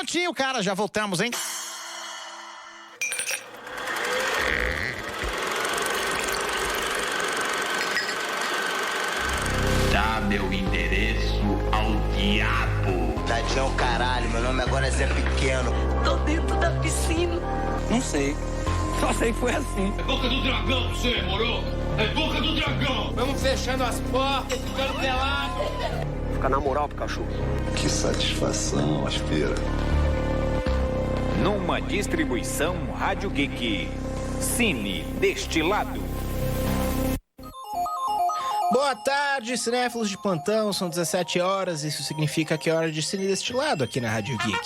certinho, cara. Já voltamos, hein? Dá meu endereço ao diabo. Tadinho é o caralho, meu nome agora é Zé Pequeno. Tô dentro da piscina. Não sei. Só sei que foi assim. É boca do dragão, você, moro? É boca do dragão. Vamos fechando as portas, ficando pelado. Fica na moral pro cachorro. Que satisfação, aspira. Numa distribuição Rádio Geek. Cine Destilado. Boa tarde, cinéfilos de plantão. São 17 horas, isso significa que é hora de Cine Destilado aqui na Rádio Geek.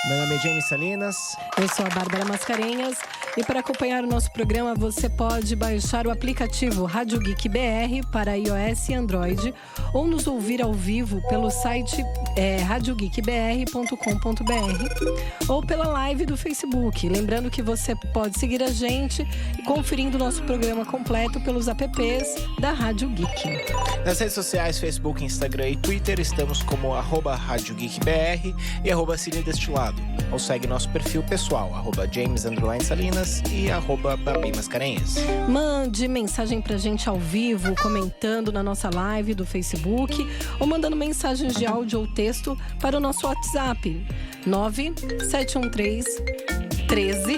Meu nome é James Salinas. Eu sou a Bárbara Mascarenhas. E para acompanhar o nosso programa, você pode baixar o aplicativo Rádio Geek BR para iOS e Android ou nos ouvir ao vivo pelo site radiogeekbr.com.br ou pela live do Facebook. Lembrando que você pode seguir a gente conferindo o nosso programa completo pelos apps da Rádio Geek. Nas redes sociais, Facebook, Instagram e Twitter, estamos como @RádioGeekBR e @CineDestilado. Ou segue nosso perfil pessoal, @James_Salinas e @BabiMascarenhas. Mande mensagem pra gente ao vivo, comentando na nossa live do Facebook ou mandando mensagens de áudio ou texto para o nosso WhatsApp 9713 13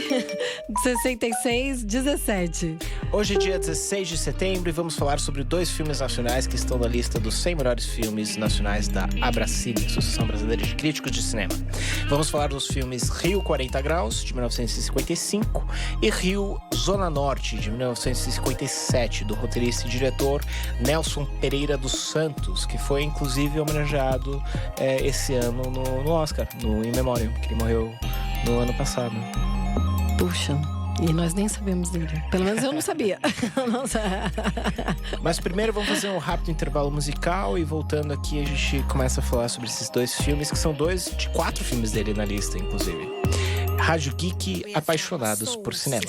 66 17. Hoje é dia 16 de setembro e vamos falar sobre 2 filmes nacionais que estão na lista dos 100 melhores filmes nacionais da Abracine, Associação Brasileira de Críticos de Cinema. Vamos falar dos filmes Rio 40 Graus, de 1955, e Rio Zona Norte, de 1957, do roteirista e diretor Nelson Pereira dos Santos, que foi inclusive homenageado esse ano no Oscar, no In Memoriam, que ele morreu no ano passado. Puxa, e nós nem sabemos dele. Pelo menos eu não sabia. Nossa. Mas primeiro vamos fazer um rápido intervalo musical e voltando aqui a gente começa a falar sobre esses 2 filmes, que são 2 de 4 filmes dele na lista, inclusive. Rádio Geek, Apaixonados por Cinema.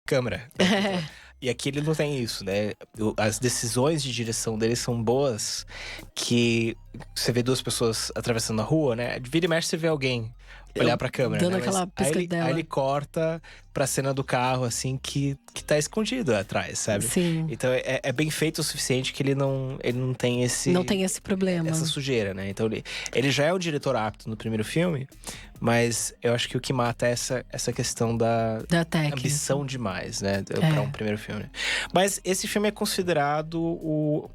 câmera. E aqui ele não tem isso, né? As decisões de direção dele são boas, que você vê duas pessoas atravessando a rua, né? Vira e mexe, você vê alguém olhar pra câmera, dando né? aquela piscadela. Aí ele corta pra cena do carro, assim, que tá escondido atrás, sabe? Sim. Então é bem feito o suficiente que ele não tem esse... Não tem esse problema. Essa sujeira, né? Então ele já é um diretor apto no primeiro filme, mas eu acho que o que mata é essa questão da técnica. ambição demais, né? Pra um primeiro filme. Mas esse filme é considerado o...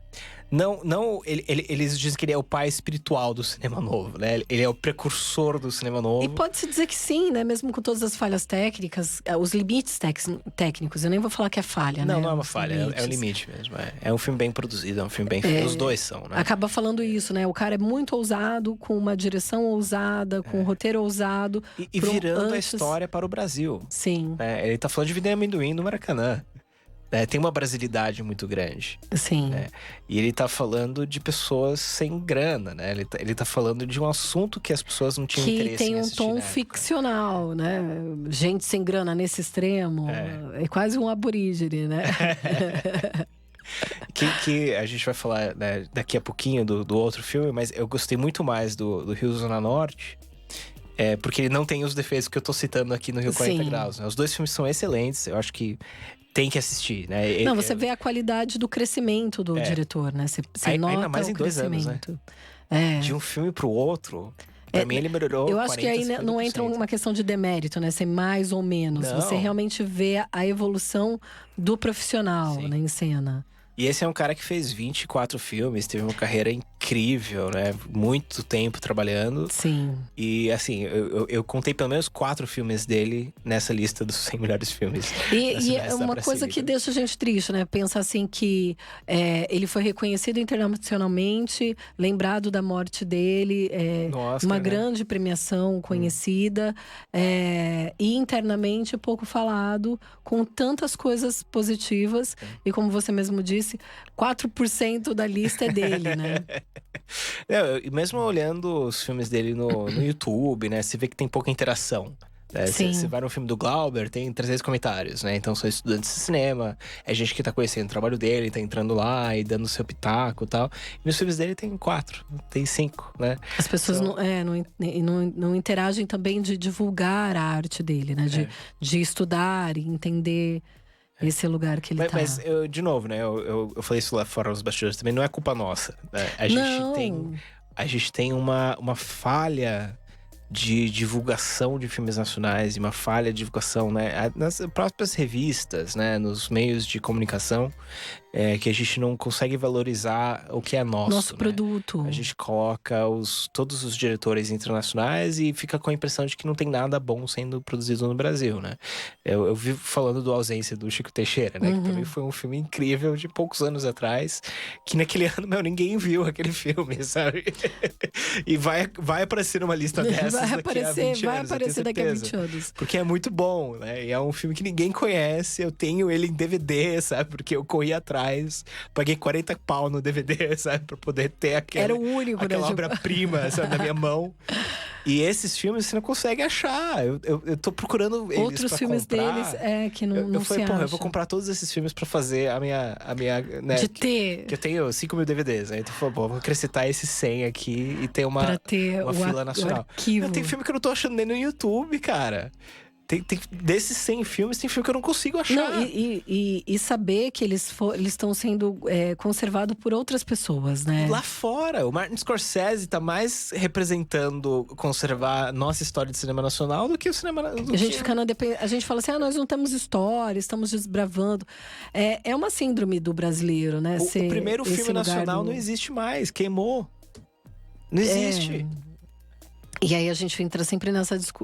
Eles dizem que ele é o pai espiritual do cinema novo, né? Ele é o precursor do cinema novo. E pode-se dizer que sim, né? Mesmo com todas as falhas técnicas, os limites técnicos. Eu nem vou falar que é falha, né? Não é uma falha, é um limite mesmo. É um filme bem produzido, é um filme bem feito. Os dois são, né? Acaba falando isso, né? O cara é muito ousado, com uma direção ousada, com um roteiro ousado. E virando a história para o Brasil. Sim. Ele tá falando de Vender Amendoim no Maracanã. Tem uma brasilidade muito grande. Sim. Né? E ele tá falando de pessoas sem grana, né? Ele tá falando de um assunto que as pessoas não tinham interesse em assistir. Que tem um tom ficcional, né? Gente sem grana nesse extremo. É quase um aborígene, né? que a gente vai falar, né, daqui a pouquinho do outro filme, mas eu gostei muito mais do Rio Zona Norte. Porque ele não tem os defeitos que eu tô citando aqui no Rio 40 Graus. Né? Os dois filmes são excelentes, eu acho que tem que assistir, né? Não, você vê a qualidade do crescimento do diretor, né? Você nota ainda mais em 2 anos, né? De um filme pro outro, pra mim ele melhorou. Eu acho que aí não entra uma questão de demérito, né? Ser mais ou menos. Não. Você realmente vê a evolução do profissional, né, em cena. E esse é um cara que fez 24 filmes, teve uma carreira incrível, né? Muito tempo trabalhando. Sim. E assim, eu contei pelo menos 4 filmes dele nessa lista dos 100 melhores filmes. E é uma coisa que deixa a gente triste, né? Pensar assim que ele foi reconhecido internacionalmente, lembrado da morte dele, uma grande premiação conhecida, e internamente pouco falado, com tantas coisas positivas. E como você mesmo disse, 4% da lista é dele, né? E mesmo olhando os filmes dele no YouTube, né? Você vê que tem pouca interação. Você vai no filme do Glauber, tem 300 comentários, né? Então são estudantes de cinema, é gente que tá conhecendo o trabalho dele, tá entrando lá e dando seu pitaco e tal. E nos filmes dele tem 4, tem 5, né? As pessoas não interagem também de divulgar a arte dele, né? De estudar e entender esse lugar que ele tá. Mas de novo, né? Eu falei isso lá fora nos bastidores também, não é culpa nossa. Né? A gente tem uma falha de divulgação de filmes nacionais e uma falha de divulgação, né, nas próprias revistas, né, nos meios de comunicação, que a gente não consegue valorizar o que é nosso produto. A gente coloca todos os diretores internacionais e fica com a impressão de que não tem nada bom sendo produzido no Brasil, né? Eu vivo falando do Ausência do Chico Teixeira, né? Que também foi um filme incrível de poucos anos atrás, que naquele ano, ninguém viu aquele filme, sabe? E vai aparecer numa lista dessas daqui a 20 anos. Vai aparecer daqui a 20 anos. Porque é muito bom, né? E é um filme que ninguém conhece, eu tenho ele em DVD, sabe? Porque eu corri atrás, paguei 40 pau no DVD, sabe? Pra poder ter Era o único, aquela obra-prima, sabe? Na minha mão. E esses filmes você não consegue achar. Eu tô procurando eles outros pra filmes comprar. deles que não se acha. Eu vou comprar todos esses filmes pra fazer a minha né, de ter. Que eu tenho 5 mil DVDs, né? Então, vou acrescentar esses 100 aqui e ter uma fila nacional. Tem filme que eu não tô achando nem no YouTube, cara. Desses 100 filmes, tem filme que eu não consigo achar. Não, e saber que eles estão sendo conservados por outras pessoas, né? Lá fora, o Martin Scorsese tá mais representando conservar nossa história de cinema nacional do que o cinema... A gente fala assim, nós não temos história, estamos desbravando. É uma síndrome do brasileiro, né? O primeiro filme nacional não existe mais, queimou. Não existe. E aí a gente entra sempre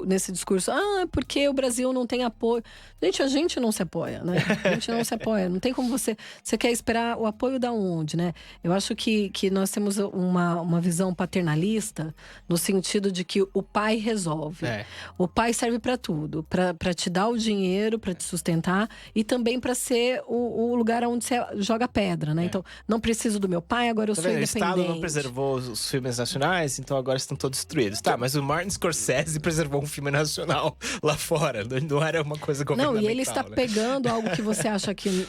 nesse discurso, porque o Brasil não tem apoio. Gente, a gente não se apoia, né? A gente não se apoia. Não tem como você quer esperar o apoio da onde, né? Eu acho que nós temos uma visão paternalista, no sentido de que o pai resolve. O pai serve para tudo, para te dar o dinheiro, para te sustentar e também para ser o lugar onde você joga pedra, né? Então, não preciso do meu pai, agora eu sou independente. O Estado não preservou os filmes nacionais, então agora estão todos destruídos. Tá, mas Mas o Martin Scorsese preservou um filme nacional lá fora. Não era uma coisa governamental. Não, e ele está pegando algo que você acha que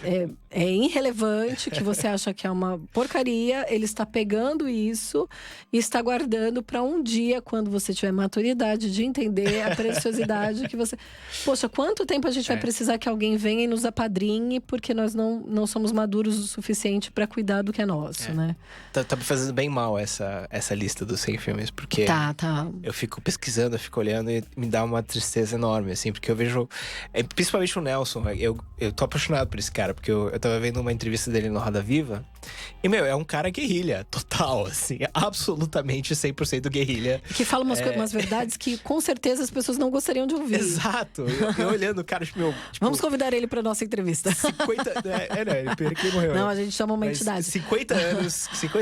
é irrelevante, que você acha que é uma porcaria. Ele está pegando isso e está guardando para um dia, quando você tiver maturidade de entender a preciosidade que você... Poxa, quanto tempo a gente vai precisar que alguém venha e nos apadrinhe, porque nós não somos maduros o suficiente para cuidar do que é nosso, né? Tá me fazendo bem mal essa lista dos 100 filmes, porque Tá. eu fico pesquisando, eu fico olhando e me dá uma tristeza enorme, assim, porque eu vejo, principalmente o Nelson, eu tô apaixonado por esse cara, porque eu tava vendo uma entrevista dele no Roda Viva, e, é um cara guerrilha, total, assim, absolutamente 100% guerrilha. Que fala umas verdades que, com certeza, as pessoas não gostariam de ouvir. Exato, eu olhando o cara, tipo, Vamos convidar ele pra nossa entrevista. 50, ele que morreu. Não, né? a gente chama uma Mas entidade. 50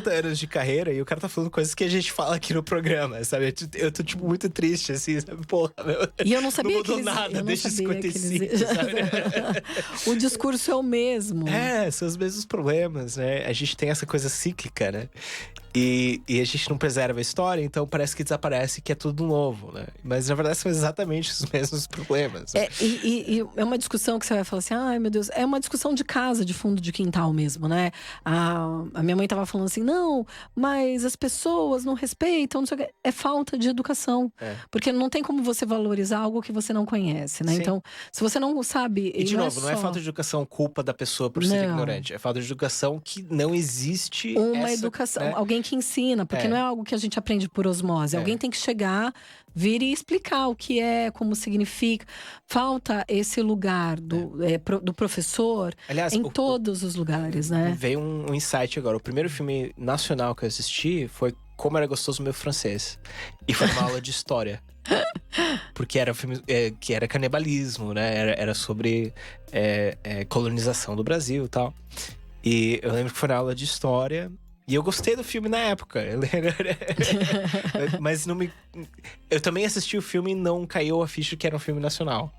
anos de carreira e o cara tá falando coisas que a gente fala aqui no programa, sabe? Eu tô, tipo, muito triste, assim, sabe? Porra, meu. E eu não sabia não mudou que eles, nada eu não desde sabia 55, sabe? O discurso é o mesmo. São os mesmos problemas, né? A gente tem essa coisa cíclica, né? E a gente não preserva a história, então parece que desaparece, que é tudo novo, né? Mas na verdade são exatamente os mesmos problemas. E é uma discussão que você vai falar assim, ai meu Deus, é uma discussão de casa, de fundo de quintal mesmo, né? A minha mãe tava falando assim, não, mas as pessoas não respeitam, não sei o que. É falta de educação. Porque não tem como você valorizar algo que você não conhece, né? Sim. Então, se você não sabe… E de novo, não é falta de educação culpa da pessoa por ser ignorante. É falta de educação que não existe uma essa, educação, né? alguém que ensina, porque não é algo que a gente aprende por osmose. Alguém tem que chegar, vir e explicar o que é, como significa. Falta esse lugar do professor. Aliás, em todos os lugares, né? Veio um insight agora. O primeiro filme nacional que eu assisti foi Como Era Gostoso Meu Francês. E foi uma aula de história. Porque era um filme que era canibalismo, né? Era sobre colonização do Brasil e tal. E eu lembro que foi na aula de história. E eu gostei do filme na época. Mas não me... Eu também assisti o filme e não caiu a ficha que era um filme nacional.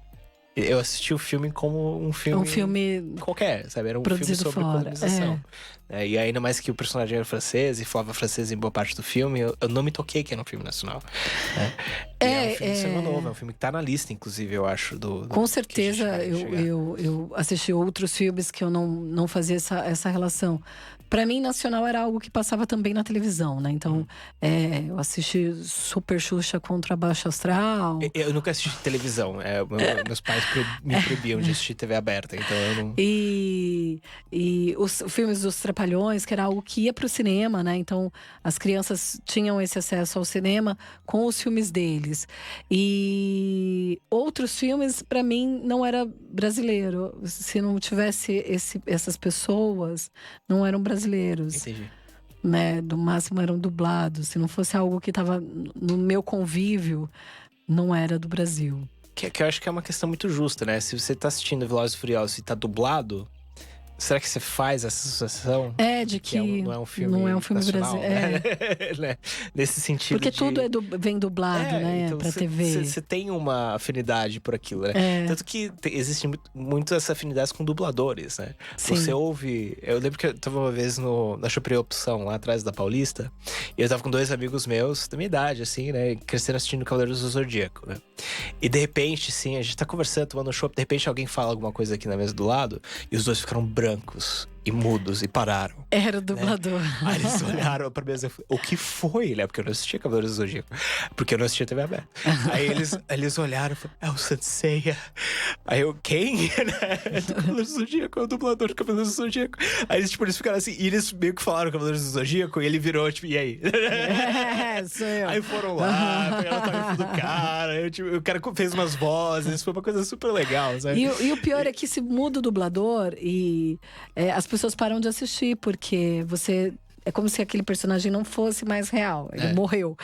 Eu assisti o filme como um filme qualquer, sabe? Era um filme sobre colonização. E ainda mais que o personagem era francês e falava francês em boa parte do filme, eu não me toquei que era um filme nacional. É um filme de cinema novo, é um filme que tá na lista, inclusive, eu acho. Com certeza, eu assisti outros filmes que eu não fazia essa relação. Pra mim, nacional era algo que passava também na televisão, né? Então, eu assisti Super Xuxa contra Baixo Astral. Eu nunca assisti televisão. Meus pais me proibiam de assistir TV aberta, então eu não… E os filmes dos Trapalhões, que era algo que ia pro cinema, né? Então, as crianças tinham esse acesso ao cinema com os filmes deles. E outros filmes, pra mim, não era brasileiro. Se não tivesse essas pessoas, não eram brasileiros. Entendi. Né? Do máximo eram dublados. Se não fosse algo que estava no meu convívio, não era do Brasil. Que eu acho que é uma questão muito justa, né? Se você tá assistindo Velozes e Furiosos e tá dublado, será que você faz essa associação? De que não é um filme brasileiro. Né? Nesse sentido. Porque tudo vem dublado, né? Então pra TV. Você tem uma afinidade por aquilo, né? Tanto que existe muito essa afinidade com dubladores, né? Sim. Você ouve… Eu lembro que eu tava uma vez na Chopre Opção, lá atrás da Paulista. E eu tava com 2 amigos meus, da minha idade, assim, né? Crescendo assistindo Cavaleiros do Zodíaco, né? E de repente, sim, a gente tá conversando, tomando chopp. De repente alguém fala alguma coisa aqui na mesa do lado. E os dois ficaram brancos e mudos e pararam. Era o dublador. Né? Aí eles olharam pra mim e falaram, o que foi, né? Porque eu não assistia Cavaleiros do Zodíaco. Porque eu não assistia TV aberta. Aí eles olharam e falaram, é o Senseiya. Aí eu, quem? Né? Do Cavaleiros do Zodíaco, é o dublador do Cavaleiros do Zodíaco. Aí eles ficaram assim, e eles meio que falaram Cavaleiros do Zodíaco, e ele virou, tipo, e aí? Sou eu. Aí foram lá, pegaram o tarefa do cara, o cara fez umas vozes, foi uma coisa super legal, sabe? E o pior é que se muda o dublador e as pessoas param de assistir, porque você… É como se aquele personagem não fosse mais real. Ele morreu.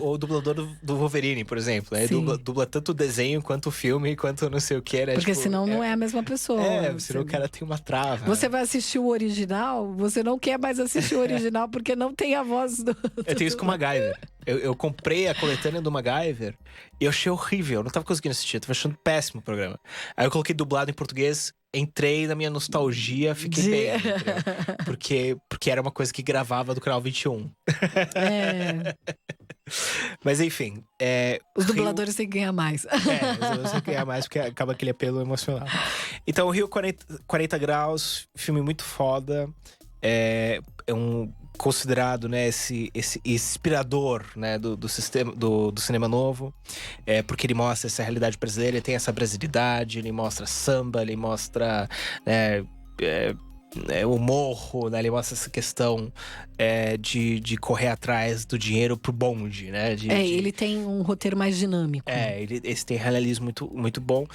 O dublador do Wolverine, por exemplo. Né? Dubla tanto o desenho, quanto o filme, quanto não sei o que. Né? Porque senão não é a mesma pessoa. Senão o cara tem uma trava. Você vai assistir o original, você não quer mais assistir o original, porque não tem a voz do… Eu tenho isso com o MacGyver. Eu comprei a coletânea do MacGyver e eu achei horrível. Eu não tava conseguindo assistir, eu tava achando péssimo o programa. Aí eu coloquei dublado em português, entrei na minha nostalgia, fiquei bem. Porque era uma coisa que gravava do canal 21. Mas enfim, Os dubladores têm que ganhar mais. Você ganhar mais porque acaba aquele apelo emocional. Então, Rio 40 Graus, filme muito foda. É considerado, né, esse inspirador, né, do sistema do cinema novo, porque ele mostra essa realidade brasileira, ele tem essa brasilidade, ele mostra samba, ele mostra o morro, né? Ele mostra essa questão de correr atrás do dinheiro pro bonde, né? Ele tem um roteiro mais dinâmico. Esse tem realismo muito, muito bom.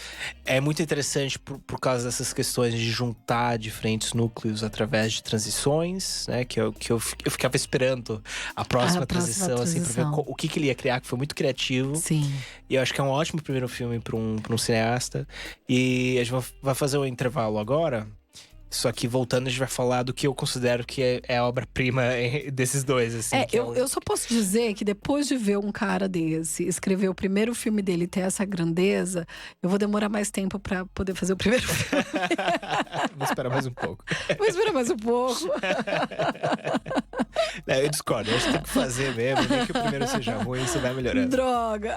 É muito interessante por causa dessas questões de juntar diferentes núcleos através de transições, né? Que eu ficava esperando a próxima transição, assim, pra ver o que ele ia criar, que foi muito criativo. Sim. E eu acho que é um ótimo primeiro filme pra um cineasta. E a gente vai fazer um intervalo agora. Só que voltando, a gente vai falar do que eu considero que é a obra-prima desses dois, assim. Eu só posso dizer que depois de ver um cara desse escrever o primeiro filme dele e ter essa grandeza, eu vou demorar mais tempo pra poder fazer o primeiro filme. Vou esperar mais um pouco. Eu discordo, a gente tem que fazer mesmo. Nem que o primeiro seja ruim, você vai melhorando. Droga!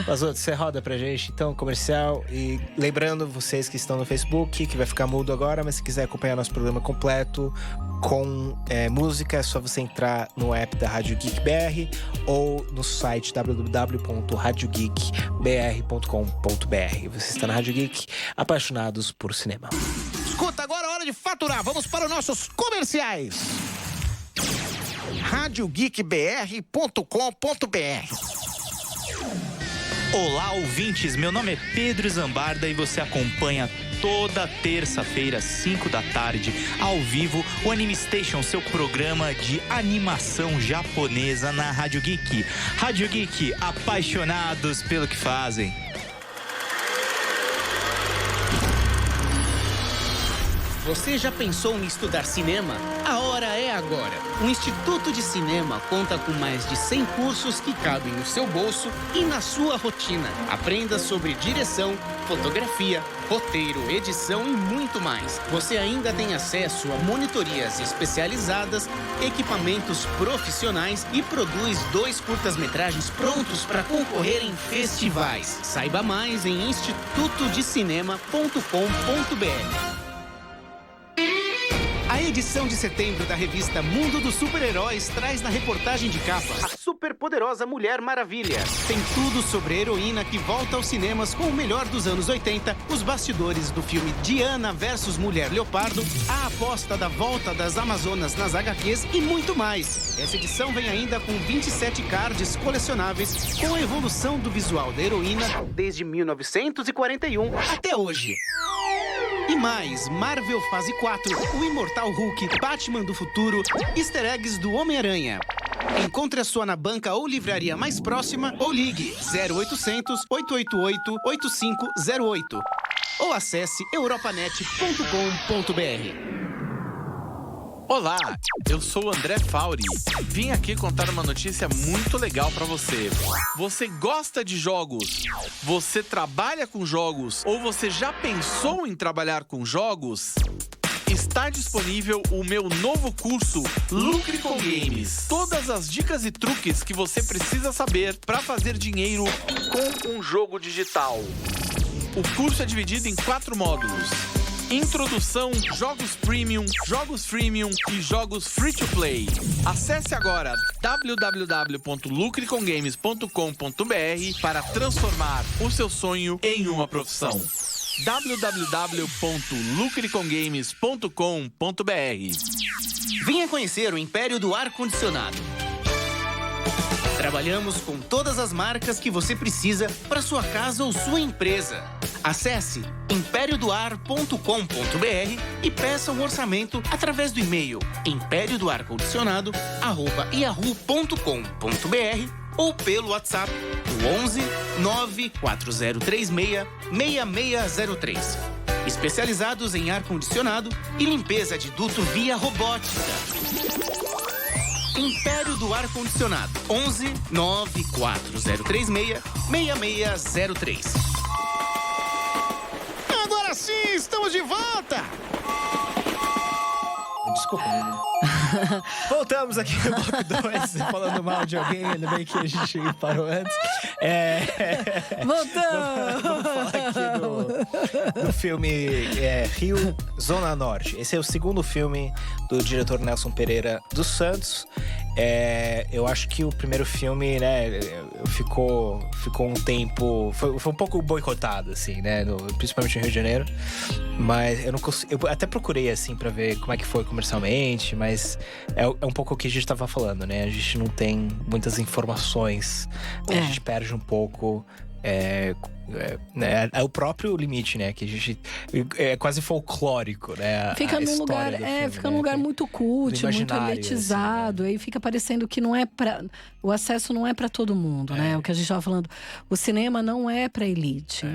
Mas você roda pra gente, então, comercial. E lembrando vocês que estão no Facebook, que vai ficar mudo agora, mas se quiser acompanhar nosso programa completo com música, é só você entrar no app da Rádio Geek BR ou no site www.radiogeekbr.com.br. Você está na Rádio Geek, apaixonados por cinema. Escuta, agora é hora de faturar. Vamos para os nossos comerciais. radiogeekbr.com.br. Olá, ouvintes, meu nome é Pedro Zambarda e você acompanha toda terça-feira, 5 da tarde, ao vivo, o Anime Station, seu programa de animação japonesa na Rádio Geek. Rádio Geek, apaixonados pelo que fazem. Você já pensou em estudar cinema? A hora é agora. O Instituto de Cinema conta com mais de 100 cursos que cabem no seu bolso e na sua rotina. Aprenda sobre direção, fotografia, roteiro, edição e muito mais. Você ainda tem acesso a monitorias especializadas, equipamentos profissionais e produz 2 curtas-metragens prontos para concorrer em festivais. Saiba mais em institutodecinema.com.br. A edição de setembro da revista Mundo dos Super-Heróis traz na reportagem de capa a superpoderosa Mulher Maravilha. Tem tudo sobre a heroína que volta aos cinemas com o melhor dos anos 80, os bastidores do filme Diana vs Mulher Leopardo, a aposta da volta das Amazonas nas HQs e muito mais. Essa edição vem ainda com 27 cards colecionáveis com a evolução do visual da heroína desde 1941 até hoje. E mais, Marvel Fase 4, o Imortal Hulk, Batman do Futuro, easter eggs do Homem-Aranha. Encontre a sua na banca ou livraria mais próxima ou ligue 0800 888 8508 ou acesse europanet.com.br. Olá, eu sou o André Fauri. Vim aqui contar uma notícia muito legal pra você. Você gosta de jogos? Você trabalha com jogos? Ou você já pensou em trabalhar com jogos? Está disponível o meu novo curso Lucre com Games. Todas as dicas e truques que você precisa saber para fazer dinheiro com um jogo digital. O curso é dividido em 4 módulos. Introdução, jogos premium, jogos freemium e jogos free to play. Acesse agora www.lucrecomgames.com.br para transformar o seu sonho em uma profissão. www.lucrecomgames.com.br. Venha conhecer o Império do Ar-Condicionado. Trabalhamos com todas as marcas que você precisa para sua casa ou sua empresa. Acesse imperiodoar.com.br e peça um orçamento através do e-mail impériodoarcondicionado@yahoo.com.br ou pelo WhatsApp 11 94036 6603. Especializados em ar-condicionado e limpeza de duto via robótica. Império do Ar-Condicionado 11 94036 6603. Agora sim, estamos de volta! Desculpa. Voltamos aqui no bloco 2, falando mal de alguém, ainda bem que a gente parou antes. Voltamos! Vamos falar aqui do filme Rio, Zona Norte. Esse é o segundo filme do diretor Nelson Pereira dos Santos. Eu acho que o primeiro filme, né, ficou um tempo... Foi um pouco boicotado, assim, né, principalmente no Rio de Janeiro. Mas eu não consigo... Eu até procurei, assim, pra ver como é que foi comercialmente, mas é um pouco o que a gente tava falando, né? A gente não tem muitas informações, a gente perde um pouco... É o próprio limite, né? Que a gente é quase folclórico, né? Fica num lugar, fica num lugar muito cult, muito elitizado, assim, né? aí fica parecendo que não é para o acesso não é para todo mundo, né? O que a gente estava falando, o cinema não é para elite.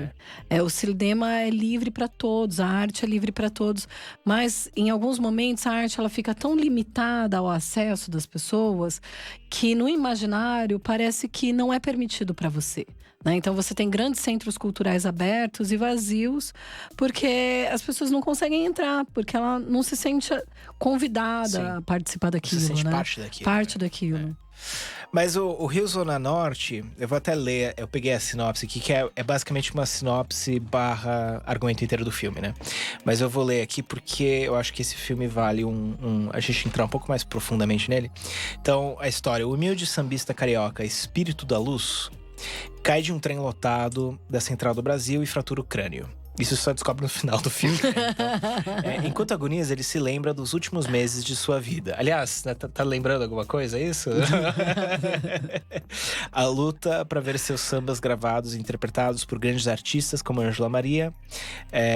O cinema é livre para todos, a arte é livre para todos, mas em alguns momentos a arte ela fica tão limitada ao acesso das pessoas que no imaginário parece que não é permitido para você. Então você tem grandes centros culturais abertos e vazios porque as pessoas não conseguem entrar, porque ela não se sente convidada a participar daquilo, se sente né? parte daquilo. Mas o Rio Zona Norte, eu vou até ler, eu peguei a sinopse aqui, que é basicamente uma sinopse / argumento inteiro do filme, né? Mas eu vou ler aqui porque eu acho que esse filme vale a gente entrar um pouco mais profundamente nele. Então, a história: o humilde sambista carioca Espírito da Luz cai de um trem lotado da Central do Brasil e fratura o crânio. Isso só descobre no final do filme. Então, enquanto agoniza, ele se lembra dos últimos meses de sua vida. Aliás, né, tá lembrando alguma coisa, é isso? A luta para ver seus sambas gravados e interpretados por grandes artistas como Ângela Maria,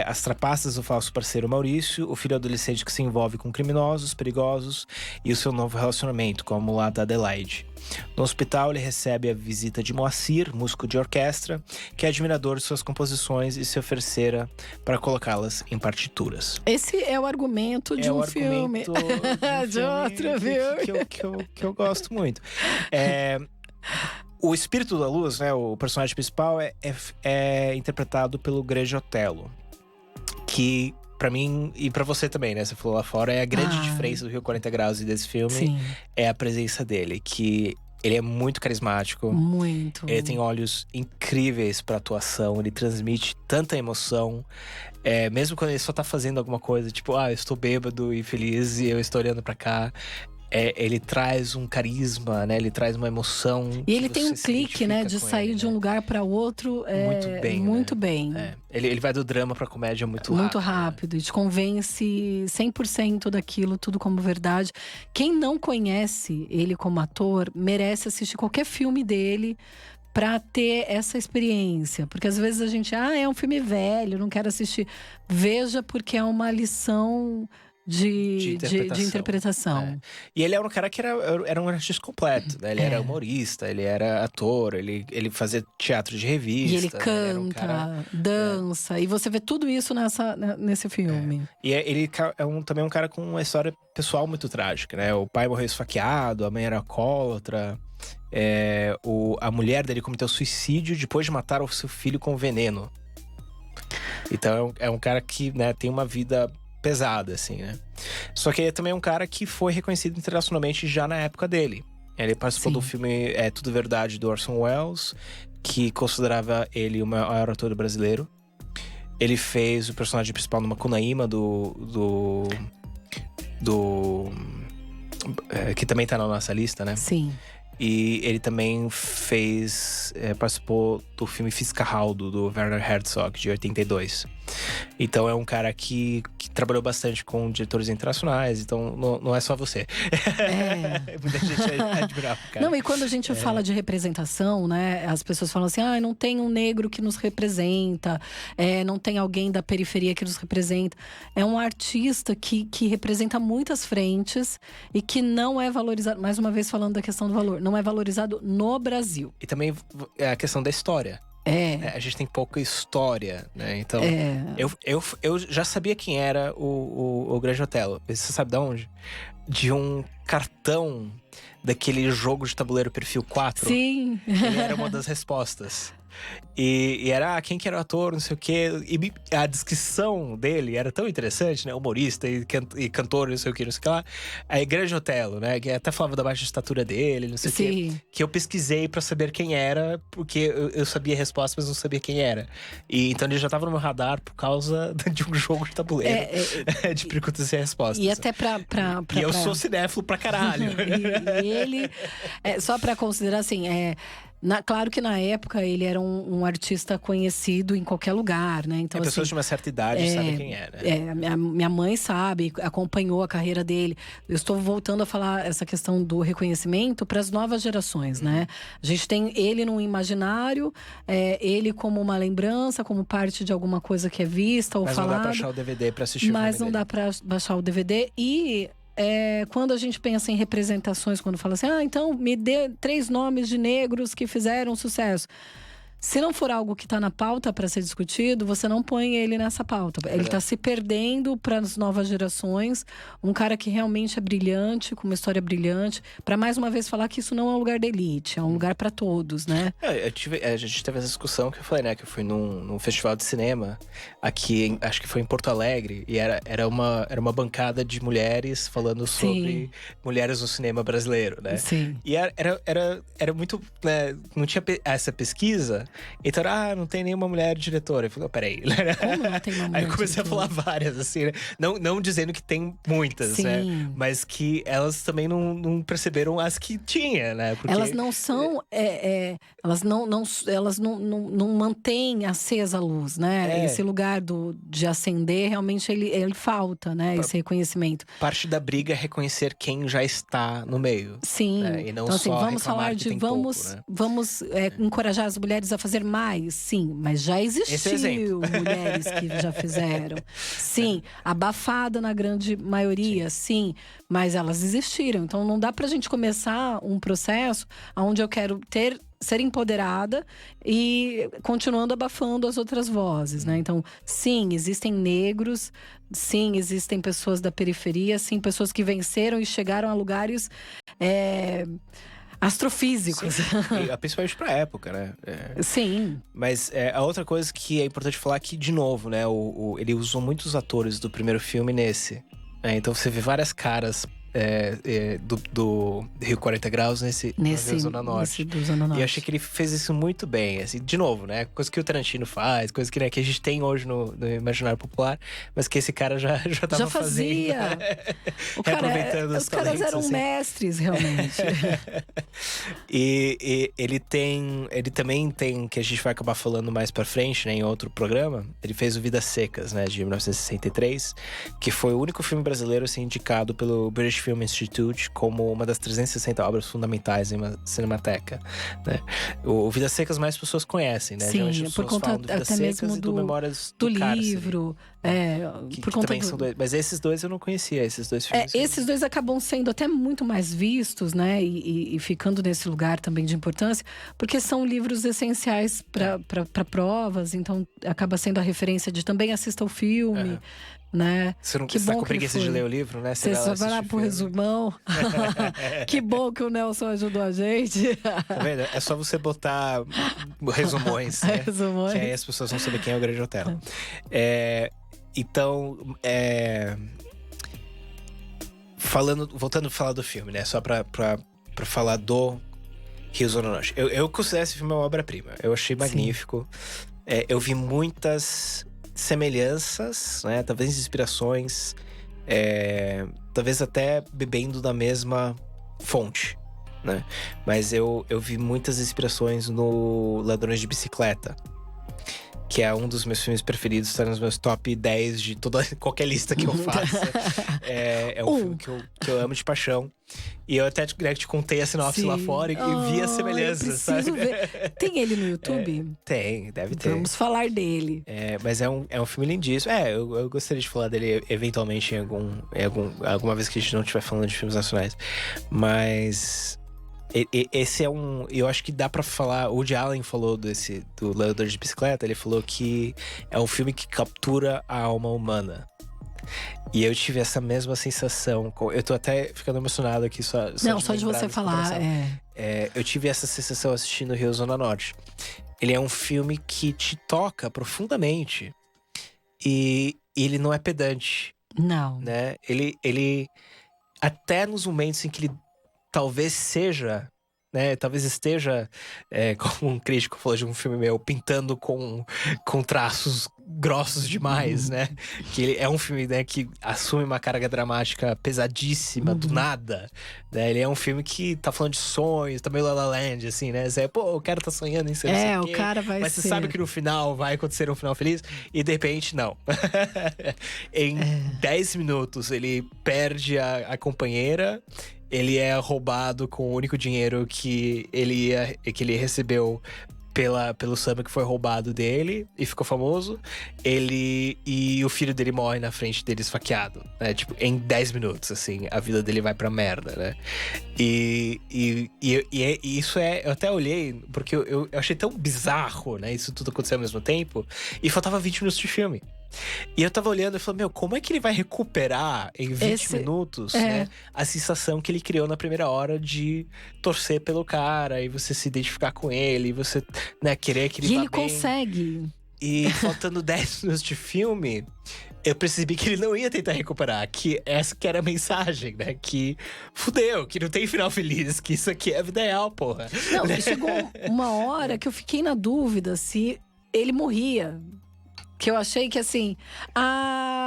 as trapaças do falso parceiro Maurício, o filho adolescente que se envolve com criminosos perigosos e o seu novo relacionamento com a mulata Adelaide. No hospital, ele recebe a visita de Moacir, músico de orquestra, que é admirador de suas composições e se oferecera para colocá-las em partituras. Esse é o argumento de um filme. De outro filme. Que eu gosto muito. O Espírito da Luz, né, o personagem principal, é interpretado pelo grande Otelo, que... Pra mim, e pra você também, né? Você falou lá fora, é a grande diferença do Rio 40 Graus e desse filme. Sim. É a presença dele, que ele é muito carismático. Muito. Ele tem olhos incríveis pra atuação, ele transmite tanta emoção. Mesmo quando ele só tá fazendo alguma coisa, tipo, eu estou bêbado e feliz e eu estou olhando pra cá. Ele traz um carisma, né? Ele traz uma emoção. E ele tem um clique, né? De sair de um lugar para outro. Muito bem. Ele vai do drama pra comédia muito rápido. Muito rápido. E te convence 100% daquilo, tudo como verdade. Quem não conhece ele como ator, merece assistir qualquer filme dele pra ter essa experiência. Porque às vezes a gente, é um filme velho, não quero assistir. Veja, porque é uma lição... De interpretação. E ele era um cara que era um artista completo, né? Ele era humorista, ele era ator, ele fazia teatro de revista. E ele canta, dança, e você vê tudo isso nesse filme. E ele também é um cara com uma história pessoal muito trágica, né? O pai morreu esfaqueado, a mãe era alcoólatra. A mulher dele cometeu suicídio depois de matar o seu filho com veneno. Então é um cara que, né, tem uma vida pesada, assim, né? Só que ele também é um cara que foi reconhecido internacionalmente já na época dele. Ele participou do filme Tudo Verdade, do Orson Welles, que considerava ele o maior ator brasileiro. Ele fez o personagem principal no Macunaíma, que também tá na nossa lista, né? Sim. E ele também participou do filme Fitzcarraldo, do Werner Herzog, de 82. Então é um cara que trabalhou bastante com diretores internacionais, então não é só você. Muita gente admirava o cara. Não, e quando a gente fala de representação, né? As pessoas falam assim, não tem um negro que nos representa, não tem alguém da periferia que nos representa. É um artista que representa muitas frentes e que não é valorizado, mais uma vez falando da questão do valor, não é valorizado no Brasil. E também a questão da história. A gente tem pouca história, né? Então, eu já sabia quem era o Grande Otelo. Você sabe de onde? de um cartão daquele jogo de tabuleiro Perfil 4. Sim. Ele era uma das respostas. E era quem que era o ator, não sei o quê. E a descrição dele era tão interessante, né? Humorista e cantor, não sei o que lá. A Grande Otelo, né? Que até falava da baixa estatura dele, não sei o quê. Que eu pesquisei pra saber quem era, porque eu sabia a resposta, mas não sabia quem era. E então ele já tava no meu radar por causa de um jogo de tabuleiro de perguntas e respostas. E até pra e eu sou cinéfilo pra caralho. E ele, só pra considerar assim, claro que na época ele era um artista conhecido em qualquer lugar, né? Então, pessoas de uma certa idade sabem quem é, né? Minha mãe sabe, acompanhou a carreira dele. Eu estou voltando a falar essa questão do reconhecimento para as novas gerações, né? A gente tem ele num imaginário, ele como uma lembrança, como parte de alguma coisa que é vista ou falada. Mas não dá pra baixar o DVD pra assistir o filme Mas não dá pra baixar o DVD e… quando a gente pensa em representações, quando fala assim, então me dê 3 nomes de negros que fizeram sucesso. Se não for algo que está na pauta para ser discutido, você não põe ele nessa pauta. Ele está se perdendo para as novas gerações. Um cara que realmente é brilhante, com uma história brilhante. Para mais uma vez falar que isso não é um lugar de elite, é um lugar para todos, né? A gente teve essa discussão que eu falei, né? Que eu fui num festival de cinema aqui, acho que foi em Porto Alegre. E era uma bancada de mulheres falando sobre mulheres no cinema brasileiro, né? Sim. E era muito… né, não tinha essa pesquisa. Então, não tem nenhuma mulher diretora. Eu falei, peraí. Como não tem uma mulher Aí eu comecei diretora? a falar várias, assim, né? Não dizendo que tem muitas, né? Mas que elas também não perceberam as que tinha, né? Porque… Elas não são… elas não mantêm acesa a luz, né? Esse lugar de acender, realmente ele falta, né? Esse reconhecimento. Parte da briga é reconhecer quem já está no meio. Sim. Né? E não então, só assim, vamos falar de vamos encorajar as mulheres a fazer mais, sim, mas já existiu mulheres que já fizeram. Sim, abafada na grande maioria, sim, mas elas existiram. Então não dá pra gente começar um processo onde eu quero ser empoderada e continuando abafando as outras vozes, né? Então, sim, existem negros, sim, existem pessoas da periferia, sim, pessoas que venceram e chegaram a lugares astrofísicos. Principalmente pra época, né? Sim. Mas a outra coisa que é importante falar aqui, de novo, né? Ele usou muitos atores do primeiro filme nesse. Então você vê várias caras do Rio 40 Graus nesse Zona Norte. Do Zona Norte. E eu achei que ele fez isso muito bem, assim, de novo, né? Coisa que o Tarantino faz, coisa que, né, que a gente tem hoje no imaginário popular, mas que esse cara já tava fazendo. Reaproveitando os caras talentos, eram assim. mestres, realmente. E ele também tem, que a gente vai acabar falando mais pra frente, né, em outro programa. Ele fez o Vidas Secas, né, de 1963, que foi o único filme brasileiro a ser indicado pelo British Film Institute como uma das 360 obras fundamentais em uma cinemateca, né? O Vidas Secas mais pessoas conhecem, né? Sim, por conta até mesmo do Memórias do Cárcere, livro. Por conta também são dois. Mas esses dois eu não conhecia, esses dois filmes. Esses dois acabam sendo até muito mais vistos, né? E ficando nesse lugar também de importância, porque são livros essenciais para provas, então acaba sendo a referência de também assista o filme. Né? Você não está com preguiça de ler o livro, né? Você só vai lá pro resumão. Que bom que o Nelson ajudou a gente. Tá vendo? É só você botar resumões, né? Resumões. Que aí as pessoas vão saber quem é o Grande Otelo. Então, voltando a falar do filme, né? Só pra falar do Rio Zona Norte. Eu considero esse filme uma obra-prima. Eu achei magnífico. Eu vi muitas semelhanças, né? Talvez inspirações, talvez até bebendo da mesma fonte, né? Mas eu vi muitas inspirações no Ladrões de Bicicleta, que é um dos meus filmes preferidos, está nos meus top 10 de qualquer lista que eu faça. É um filme que eu amo de paixão. E eu até te contei a sinopse lá fora e vi as semelhanças, sabe? Ver. Tem ele no YouTube? Tem, deve ter. Vamos falar dele. Mas é um filme lindíssimo. Eu gostaria de falar dele eventualmente alguma vez que a gente não estiver falando de filmes nacionais. Mas esse é eu acho que dá pra falar. O Woody Allen falou do Ladrão de Bicicleta. Ele falou que é um filme que captura a alma humana. E eu tive essa mesma sensação. Eu tô até ficando emocionado aqui só de você falar. Eu tive essa sensação assistindo Rio Zona Norte. Ele é um filme que te toca profundamente. E ele não é pedante. Não. Né? Ele até nos momentos em que ele talvez seja, né? Talvez esteja, como um crítico falou de um filme meu, pintando com traços grossos demais, né? Que ele é um filme, né, que assume uma carga dramática pesadíssima do nada, né? Ele é um filme que tá falando de sonhos, também La La Land, assim, né? Você, o cara tá sonhando em ser não sei o quê, cara vai mas ser. Você sabe que no final vai acontecer um final feliz e de repente não. Em 10 minutos ele perde a companheira. Ele é roubado com o único dinheiro que ele recebeu pelo samba que foi roubado dele e ficou famoso. E o filho dele morre na frente dele esfaqueado, né? Tipo, em 10 minutos, assim, a vida dele vai pra merda, né? E isso eu até olhei, porque eu achei tão bizarro, né? Isso tudo aconteceu ao mesmo tempo. E faltava 20 minutos de filme. E eu tava olhando e falei, como é que ele vai recuperar em 20 minutos, né, a sensação que ele criou na primeira hora de torcer pelo cara e você se identificar com ele, e você, né, querer que ele vá bem. E ele consegue. E faltando 10 minutos de filme, eu percebi que ele não ia tentar recuperar, que essa que era a mensagem, né? Que fudeu, que não tem final feliz, que isso aqui é a vida real, porra. Não, chegou uma hora que eu fiquei na dúvida se ele morria. Que eu achei que assim,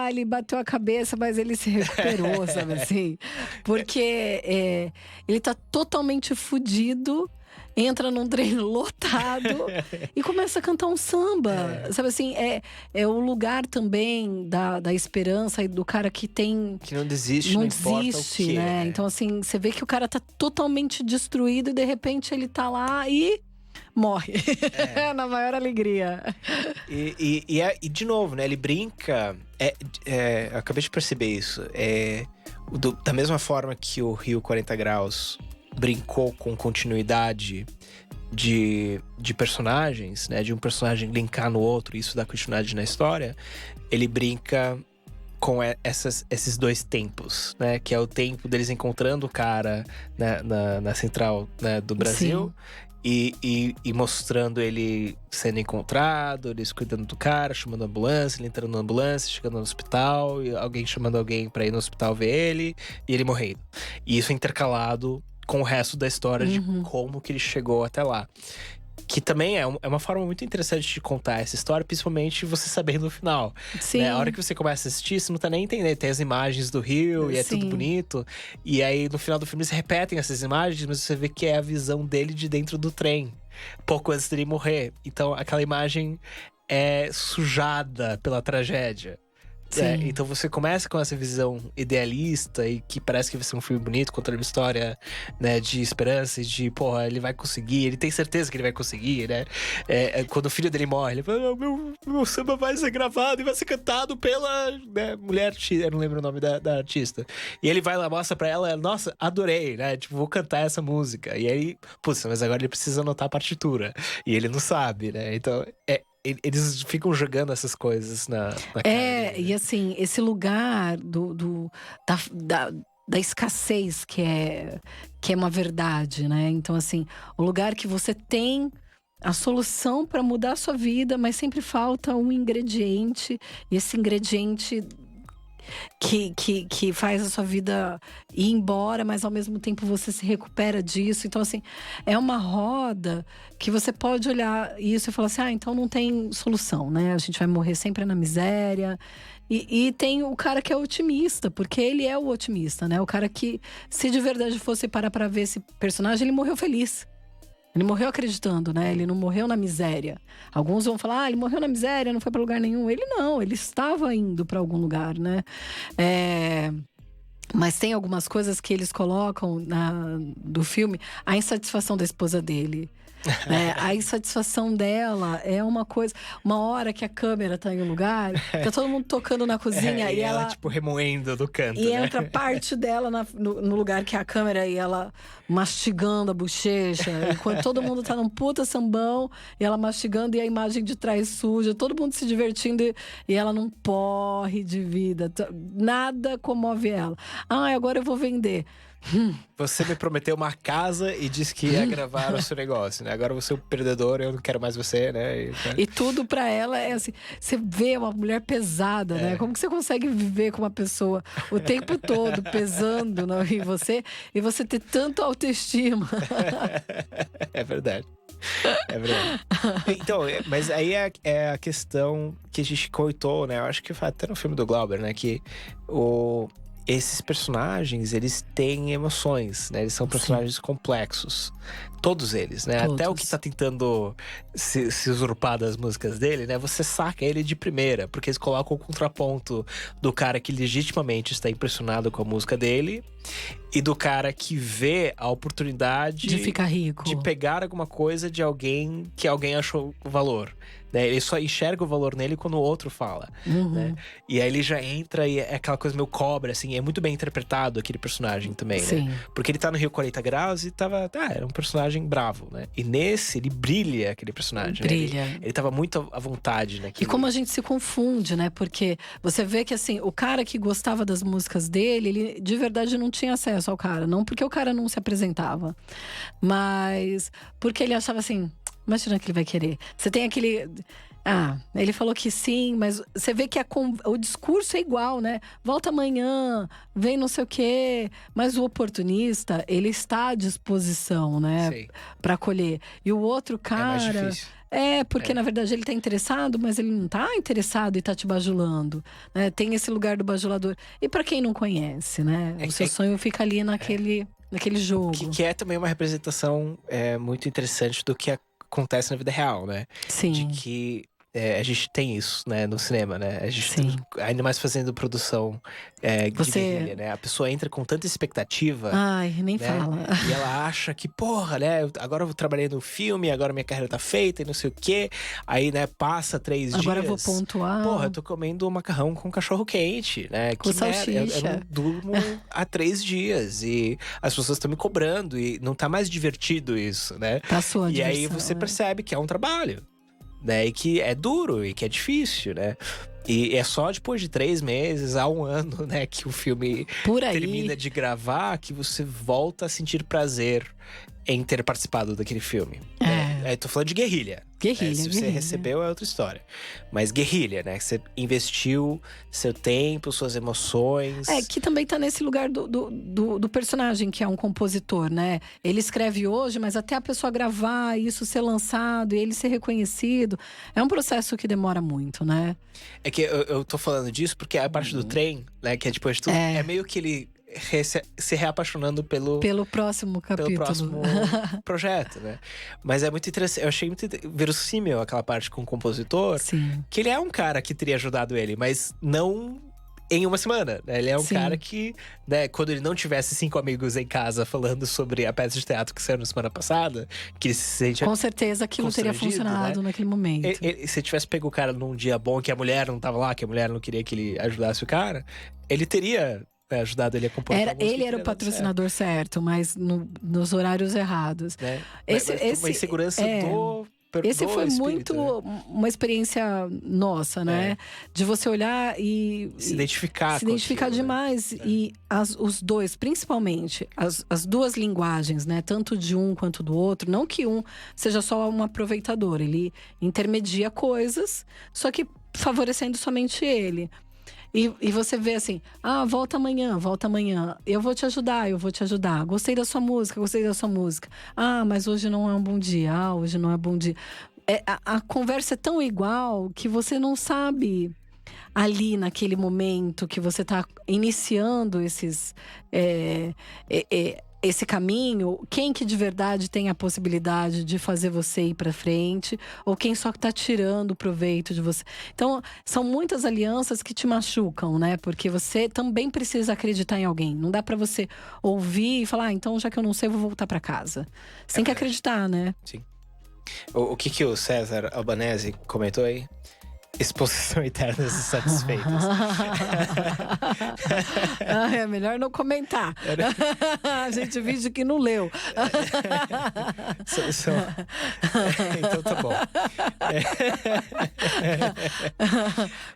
ele bateu a cabeça, mas ele se recuperou, sabe assim? Porque ele tá totalmente fudido, entra num trem lotado e começa a cantar um samba. Sabe assim, é o lugar também da esperança e do cara que tem… Que não desiste, não importa o quê, né? Então assim, você vê que o cara tá totalmente destruído e de repente ele tá lá e… morre. Na maior alegria. E de novo, né? Ele brinca… eu acabei de perceber isso. Da mesma forma que o Rio 40 Graus brincou com continuidade de personagens, né? De um personagem linkar no outro, isso dá continuidade na história. Ele brinca com esses dois tempos, né? Que é o tempo deles encontrando o cara, né, na central, né, do Brasil. Sim. E mostrando ele sendo encontrado, eles cuidando do cara, chamando a ambulância, ele entrando na ambulância, chegando no hospital, e alguém chamando alguém pra ir no hospital ver ele, e ele morrendo. E isso intercalado com o resto da história de como que ele chegou até lá. Que também é uma forma muito interessante de contar essa história, principalmente você sabendo o final. Sim. Né? A hora que você começa a assistir, você não tá nem entendendo. Tem as imagens do Rio e é tudo bonito. E aí, no final do filme, eles repetem essas imagens, mas você vê que é a visão dele de dentro do trem. Pouco antes dele morrer. Então, aquela imagem é sujada pela tragédia. Então você começa com essa visão idealista e que parece que vai ser um filme bonito, contando uma história, né, de esperança e de, ele vai conseguir, ele tem certeza que ele vai conseguir, né? Quando o filho dele morre, ele fala, meu samba vai ser gravado e vai ser cantado pela, né, mulher, eu não lembro o nome da artista. E ele vai lá, mostra pra ela, nossa, adorei, né? Tipo, vou cantar essa música. E aí, mas agora ele precisa anotar a partitura. E ele não sabe, né? Então, eles ficam jogando essas coisas na cara dele, né? E assim, esse lugar da escassez que é uma verdade, né? Então assim, o lugar que você tem a solução para mudar a sua vida, mas sempre falta um ingrediente. E esse ingrediente que faz a sua vida ir embora, mas ao mesmo tempo você se recupera disso. Então assim, é uma roda que você pode olhar isso e falar assim, então não tem solução, né? A gente vai morrer sempre na miséria. E tem o cara que é otimista, porque ele é o otimista, né? O cara que, se de verdade fosse parar pra ver esse personagem, ele morreu feliz. Ele morreu acreditando, né? Ele não morreu na miséria. Alguns vão falar, ele morreu na miséria, não foi pra lugar nenhum. Ele não, ele estava indo pra algum lugar, né? Mas tem algumas coisas que eles colocam do filme. A insatisfação da esposa dele. Né? A insatisfação dela é uma coisa. Uma hora que a câmera tá em um lugar, tá todo mundo tocando na cozinha e ela, tipo, remoendo do canto. E né? entra parte dela no lugar que é a câmera e ela mastigando a bochecha. Enquanto todo mundo tá num puta sambão e ela mastigando e a imagem de trás suja, todo mundo se divertindo e ela num porre de vida. Nada comove ela. Agora eu vou vender. Você me prometeu uma casa e disse que ia gravar o seu negócio, né? Agora você é o perdedor, eu não quero mais você, né? E tudo pra ela é assim, você vê uma mulher pesada, né? Como que você consegue viver com uma pessoa o tempo todo pesando em você e você ter tanta autoestima? É verdade. É verdade. Então, mas aí é a questão que a gente coitou, né? Eu acho que foi até no filme do Glauber, né? Que esses personagens, eles têm emoções, né? Eles são personagens complexos. Todos eles, né? Todos. Até o que tá tentando se usurpar das músicas dele, né? Você saca ele de primeira. Porque eles colocam o contraponto do cara que legitimamente está impressionado com a música dele. E do cara que vê a oportunidade… de ficar rico. De pegar alguma coisa de alguém que alguém achou valor. Né? Ele só enxerga o valor nele quando o outro fala. Né? E aí ele já entra e é aquela coisa meio cobra, assim. É muito bem interpretado aquele personagem também, Sim. né? Porque ele tá no Rio 40 Graus e era um personagem bravo, né? E nesse, ele brilha, aquele personagem. Brilha. Né? Ele tava muito à vontade naquele… E como a gente se confunde, né? Porque você vê que, assim, o cara que gostava das músicas dele, ele de verdade não tinha acesso ao cara. Não porque o cara não se apresentava, mas porque ele achava assim… Imagina que ele vai querer. Você tem aquele… ele falou que sim, mas você vê que o discurso é igual, né? Volta amanhã, vem não sei o quê. Mas o oportunista, ele está à disposição, né? Pra acolher. E o outro cara… É mais difícil. Porque na verdade ele tá interessado, mas ele não tá interessado e tá te bajulando, né? Tem esse lugar do bajulador. E pra quem não conhece, né? O seu sonho fica ali naquele jogo. Que é também uma representação muito interessante do que acontece na vida real, né? Sim. De que a gente tem isso, né, no cinema, né? A gente ainda mais fazendo produção de guerrilha, né? A pessoa entra com tanta expectativa. Ai, nem né? fala. E ela acha que, porra, né? Agora eu trabalhei no filme, agora minha carreira tá feita e não sei o quê. Aí, né, passa 3 dias. Agora eu vou pontuar. Porra, eu tô comendo macarrão com cachorro quente, né? Com salsicha. Eu não durmo há 3 dias. E as pessoas estão me cobrando. E não tá mais divertido isso, né? Tá sua E diversão, aí você percebe que é um trabalho. Né, e que é duro e que é difícil, né? E é só depois de 3 meses a 1 ano, né, que o filme termina de gravar, que você volta a sentir prazer em ter participado daquele filme. Tô falando de guerrilha. Se você recebeu, é outra história. Mas guerrilha, né? Que você investiu seu tempo, suas emoções. Que também tá nesse lugar do personagem, que é um compositor, né? Ele escreve hoje, mas até a pessoa gravar, isso ser lançado e ele ser reconhecido, é um processo que demora muito, né? É que eu tô falando disso porque a parte do trem, né? Que é depois de tudo, é meio que ele… se reapaixonando pelo próximo capítulo. Pelo próximo projeto, né? Mas é muito interessante. Eu achei muito verossímil aquela parte com o compositor. Sim. Que ele é um cara que teria ajudado ele, mas não em 1 semana, né? Ele é um cara que, né, quando ele não tivesse 5 amigos em casa falando sobre a peça de teatro que saiu na semana passada, que ele se sente… Com certeza aquilo teria funcionado, né, naquele momento. Se tivesse pego o cara num dia bom, que a mulher não tava lá, que a mulher não queria que ele ajudasse o cara, ele teria… ajudado ele a compor ele era o patrocinador certo, mas nos horários errados. Né? Uma insegurança Esse foi espírito, muito uma experiência nossa, né? De você olhar e… se identificar aquilo, demais. Né? E os dois, principalmente, as duas linguagens, né? Tanto de um quanto do outro. Não que um seja só um aproveitador. Ele intermedia coisas, só que favorecendo somente ele. E você vê assim, volta amanhã, eu vou te ajudar, gostei da sua música, mas hoje não é um bom dia, hoje não é bom dia. A conversa é tão igual que você não sabe ali naquele momento que você está iniciando esse caminho, quem que de verdade tem a possibilidade de fazer você ir pra frente, ou quem só tá tirando proveito de você. Então, são muitas alianças que te machucam, né? Porque você também precisa acreditar em alguém. Não dá pra você ouvir e falar, então já que eu não sei, eu vou voltar pra casa. Você tem que acreditar, né? Sim. O que o César Albanese comentou aí? Exposição eternas e satisfeitas. É melhor não comentar. A gente finge que não leu. Então tá bom.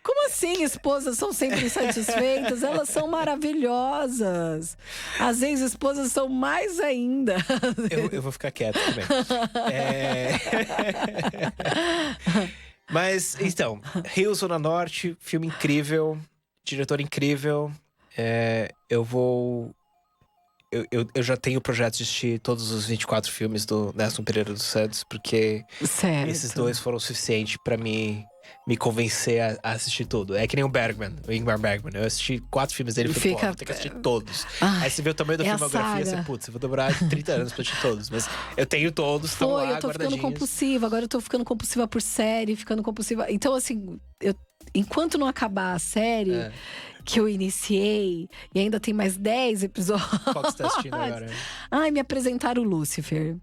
Como assim esposas são sempre insatisfeitas? Elas são maravilhosas. As ex-esposas são mais ainda. Eu vou ficar quieto também. Mas, então, Rio Zona Norte, filme incrível, diretor incrível. Eu já tenho projeto de assistir todos os 24 filmes do Nelson Pereira dos Santos, porque esses dois foram o suficiente pra me convencer a assistir tudo. É que nem o Ingmar Bergman. Eu assisti 4 filmes dele e falei, vou ter que assistir todos. Aí você vê o tamanho da filmografia e você, eu vou demorar 30 anos pra assistir todos. Mas eu tenho todos, estão lá eu tô ficando compulsiva. Agora eu tô ficando compulsiva por série, ficando compulsiva. Então, assim, enquanto não acabar a série que eu iniciei, e ainda tem mais 10 episódios. Qual que você tá assistindo agora? Ai, me apresentaram o Lucifer.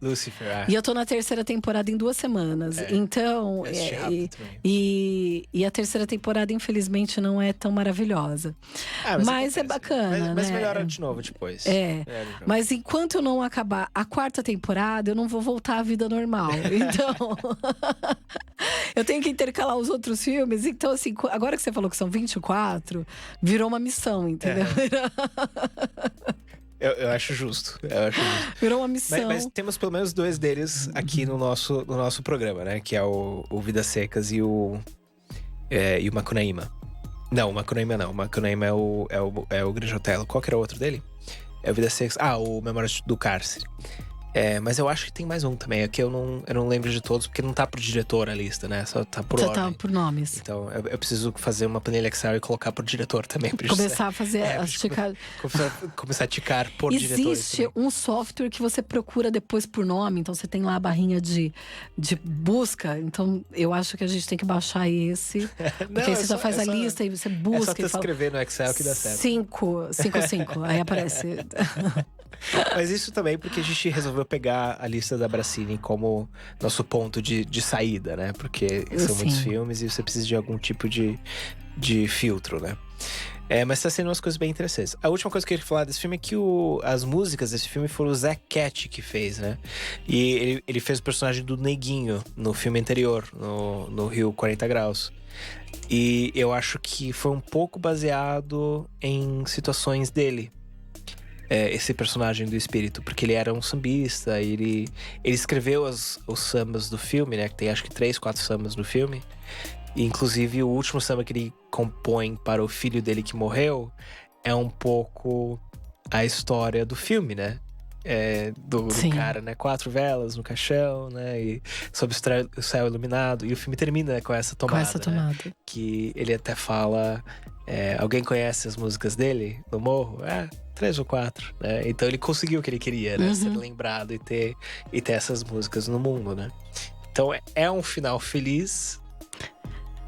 E eu tô na 3ª temporada em 2 semanas. Então, e a 3ª temporada, infelizmente, não é tão maravilhosa. Mas é bacana, mas né? melhora de novo depois. Mas enquanto eu não acabar a 4ª temporada, eu não vou voltar à vida normal. Então, eu tenho que intercalar os outros filmes. Então, assim, agora que você falou que são 24, virou uma missão, entendeu? Eu acho justo. Virou uma missão. Mas temos pelo menos 2 deles aqui no nosso programa, né? Que é o Vidas Secas e o Macunaíma. Não, o Macunaíma não. O Macunaíma é o Grande Otelo. Qual que era o outro dele? É o Vidas Secas. O Memórias do Cárcere. Mas eu acho que tem mais um também. Aqui eu não lembro de todos, porque não tá por diretor a lista, né? Só tá por ordem. Tá por nomes. Então eu preciso fazer uma planilha Excel e colocar por diretor também. Começar a fazer começar a ticar por diretores. Existe um software que você procura depois por nome. Então você tem lá a barrinha de busca. Então eu acho que a gente tem que baixar esse. Porque aí você já faz a lista e você busca. É só escrever no Excel que dá certo. 5. Aí aparece. Mas isso também porque a gente resolveu pegar a lista da Abracine como nosso ponto de saída, né? Porque são muitos filmes e você precisa de algum tipo de filtro, né? Mas tá sendo umas coisas bem interessantes. A última coisa que eu queria falar desse filme é que as músicas desse filme foram o Zach Cat que fez, né? E ele fez o personagem do Neguinho no filme anterior, no Rio 40 Graus. E eu acho que foi um pouco baseado em situações dele. Esse personagem do espírito, porque ele era um sambista, ele escreveu os sambas do filme, né? Que tem acho que 3, 4 sambas no filme. E, inclusive o último samba que ele compõe para o filho dele que morreu é um pouco a história do filme, né? Do cara, né? 4 velas no caixão, né? E sob o céu iluminado. E o filme termina com essa tomada. Né? Que ele até fala. Alguém conhece as músicas dele no morro? 3 ou 4, né? Então ele conseguiu o que ele queria, né? Ser lembrado e ter essas músicas no mundo, né? Então é um final feliz,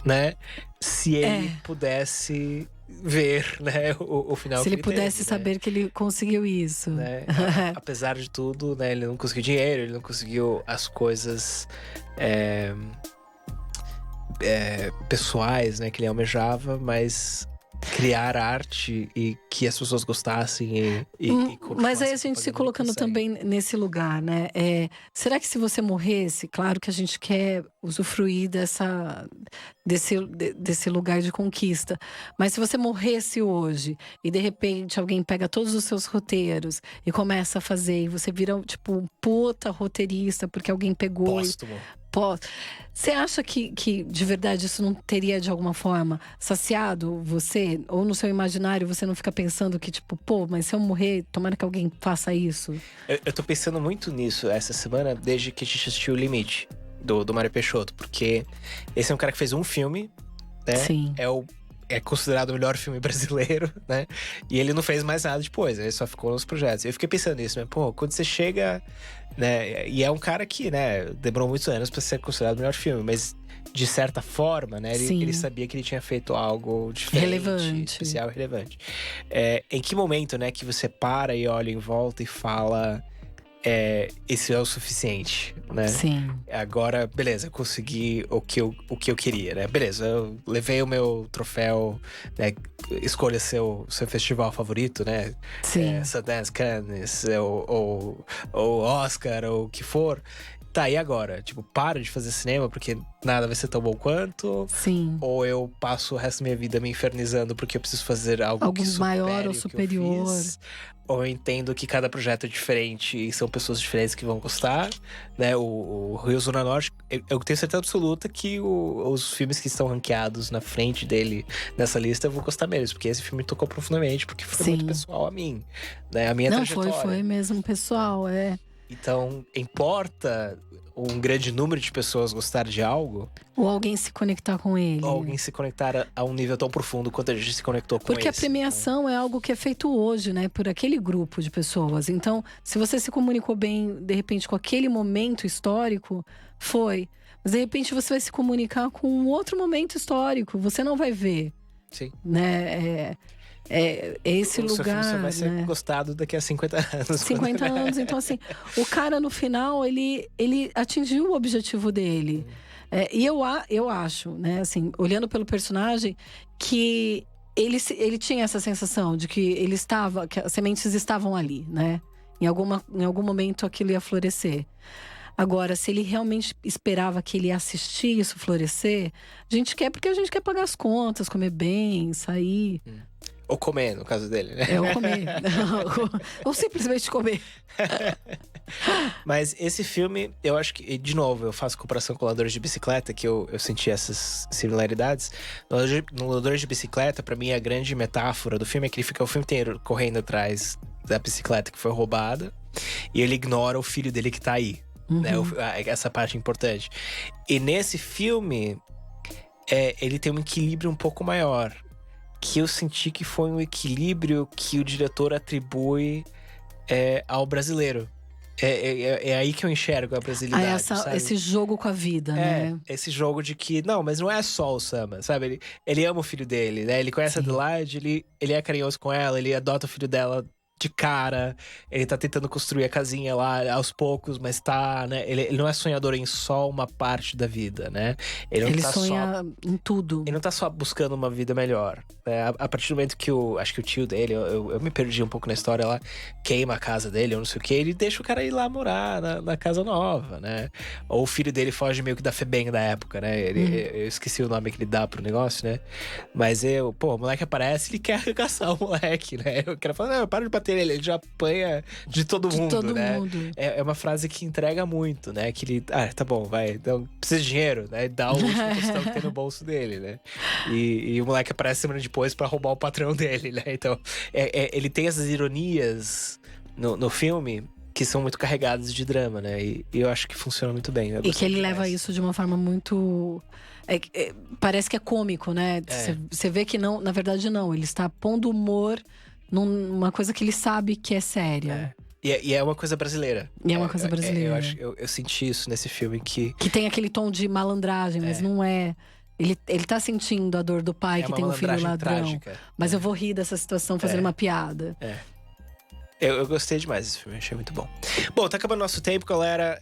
né? Se ele pudesse ver, né, o final. Se ele pudesse saber que ele conseguiu isso, né? Apesar de tudo, né? Ele não conseguiu dinheiro, ele não conseguiu as coisas pessoais, né? Que ele almejava, mas criar arte e que as pessoas gostassem mas aí a gente se colocando também nesse lugar, né? Será que se você morresse, claro que a gente quer usufruir desse lugar de conquista, mas se você morresse hoje e de repente alguém pega todos os seus roteiros e começa a fazer e você vira tipo um puta roteirista porque alguém pegou Póstumo. Você acha que de verdade isso não teria de alguma forma saciado você? Ou no seu imaginário você não fica pensando que tipo, mas se eu morrer, tomara que alguém faça isso? Eu tô pensando muito nisso essa semana, desde que a gente assistiu O Limite, do Mário Peixoto. Porque esse é um cara que fez um filme, né? Sim. É considerado o melhor filme brasileiro, né? E ele não fez mais nada depois, ele só ficou nos projetos. Eu fiquei pensando nisso, né? Quando você chega, né? E é um cara que, né, demorou muitos anos pra ser considerado o melhor filme, mas de certa forma, né? Ele sabia que ele tinha feito algo diferente, relevante, especial e relevante. Em que momento, né, que você para e olha em volta e fala: isso é o suficiente, né? Sim. Agora, beleza, eu consegui o que eu queria, né? Beleza, eu levei o meu troféu, né? Escolha seu festival favorito, né? Sim. Sundance, Cannes, ou Oscar, ou o que for. Tá, e agora? Tipo, paro de fazer cinema porque nada vai ser tão bom quanto? Sim. Ou eu passo o resto da minha vida me infernizando porque eu preciso fazer algo que supere maior ou o que eu superior. fiz? Ou eu entendo que cada projeto é diferente e são pessoas diferentes que vão gostar, né? O Rio Zona Norte, eu tenho certeza absoluta que os filmes que estão ranqueados na frente dele nessa lista eu vou gostar menos, porque esse filme tocou profundamente, porque foi muito pessoal a mim, né? A minha trajetória. Não, foi mesmo pessoal, Então, importa um grande número de pessoas gostar de algo? Ou alguém se conectar com ele. Ou alguém se conectar a um nível tão profundo quanto a gente se conectou com Porque esse. a premiação é algo que é feito hoje, né? Por aquele grupo de pessoas. Então, se você se comunicou bem, de repente, com aquele momento histórico, foi. Mas, de repente, você vai se comunicar com um outro momento histórico. Você não vai ver. Sim. Né? Esse lugar, seu filme só vai ser né? gostado daqui a 50 anos. 50 anos. Então, assim, o cara no final, ele atingiu o objetivo dele. E eu acho, né, assim, olhando pelo personagem, que ele tinha essa sensação de que que as sementes estavam ali, né? Em algum momento aquilo ia florescer. Agora, se ele realmente esperava que ele ia assistir isso florescer, a gente quer porque a gente quer pagar as contas, comer bem, sair. Ou comer, no caso dele, né? Ou comer. Ou simplesmente comer. Mas esse filme, eu acho que, de novo, eu faço comparação com Ladrões de Bicicleta, que eu senti essas similaridades. No Ladrões de Bicicleta, pra mim, a grande metáfora do filme é que ele fica o filme inteiro correndo atrás da bicicleta que foi roubada. E ele ignora o filho dele que tá aí. Né? Essa parte é importante. E nesse filme, ele tem um equilíbrio um pouco maior. Que eu senti que foi um equilíbrio que o diretor atribui ao brasileiro. É aí que eu enxergo a brasilidade, sabe? Esse jogo com a vida, né? Esse jogo de que, não, mas não é só o Sama, sabe? Ele ama o filho dele, né? Ele conhece a Adelaide, ele é carinhoso com ela, ele adota o filho dela de cara, ele tá tentando construir a casinha lá aos poucos, mas tá, né? Ele não é sonhador em só uma parte da vida, né? Ele não tá sonha em tudo. Ele não tá só buscando uma vida melhor. Né? A partir do momento que acho que o tio dele, eu me perdi um pouco na história lá, queima a casa dele, ou não sei o que, ele deixa o cara ir lá morar na casa nova, né? Ou o filho dele foge meio que da FEBEM da época, né? Eu esqueci o nome que ele dá pro negócio, né? Mas o moleque aparece, ele quer arregaçar o moleque, né? Eu quero falar, não, para de bater ele já apanha de todo mundo, né? É uma frase que entrega muito, né? Que ele, tá bom, vai, então precisa de dinheiro, né? Dá o último tostão que tem no bolso dele, né? E o moleque aparece semana depois pra roubar o patrão dele, né? Então, ele tem essas ironias no filme que são muito carregadas de drama, né? E eu acho que funciona muito bem. E que ele leva isso de uma forma muito... parece que é cômico, né? Você vê que não, na verdade não. Ele está pondo humor numa coisa que ele sabe que é séria. E é uma coisa brasileira. E é uma coisa brasileira. Eu senti isso nesse filme que tem aquele tom de malandragem, mas não é. Ele tá sentindo a dor do pai que tem um filho ladrão. Trágica. Mas eu vou rir dessa situação fazendo uma piada. Eu gostei demais desse filme, achei muito bom. Bom, tá acabando nosso tempo, galera.